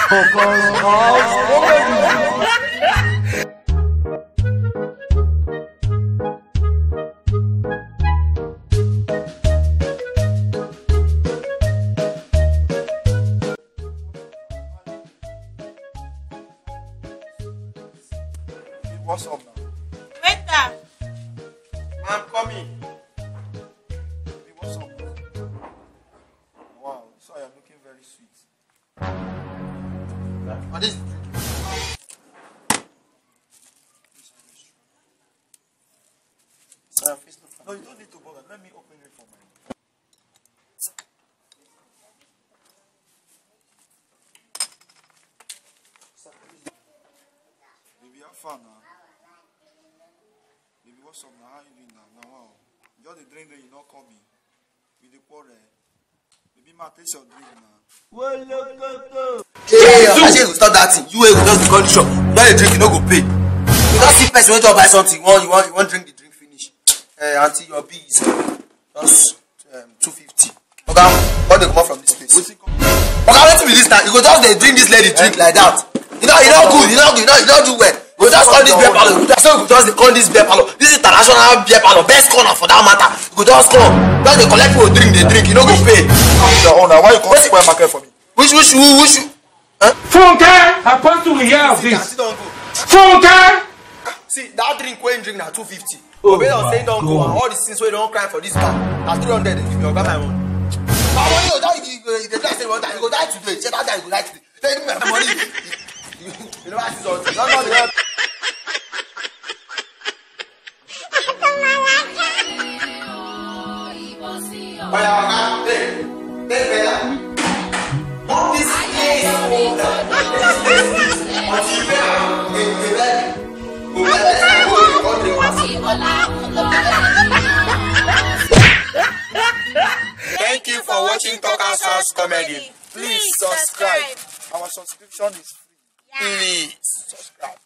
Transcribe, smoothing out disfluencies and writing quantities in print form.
What's up now? Waiter. I'm coming. What's up now? Wow, so I am looking very sweet. And this no, you don't need to bother. Let me open it for my. Baby, have fun now. Baby, what's up now? How you doing now? Now, wow. Just the drink that you not call me. With the quarrel. Baby, ma, taste your drink now. Hey, I say you stop that thing. You will just the condition. Not a drink, you no go pay. You don't see person when you buy something. You want drink the drink finish. Auntie, your bill is just 250. Okay, what they come out from this place? Okay, wait till we listen. You go just they drink this lady drink like that. You know good. You don't do well. We just call this beer parlor. So we just call this beer parlor. This is international beer parlor, best corner for that matter. You go just come. Just they collect people drink, they drink. You don't go pay. Your owner, why you come spoil market for me? Which? Funke, I want to hear of this. Funke. See that drink when drink na 250. But based on saying don't go and all the things we don't cry for this car. Na 300 they give me. Oga my money. My money you die. You die say one time. You go die today. Say that guy you go die today. Tell me my money. You know what I see something. No. Oya, hey, better. All this is Thank you for watching Talkers House Comedy. Please subscribe. Our subscription is free. Yeah. Please subscribe.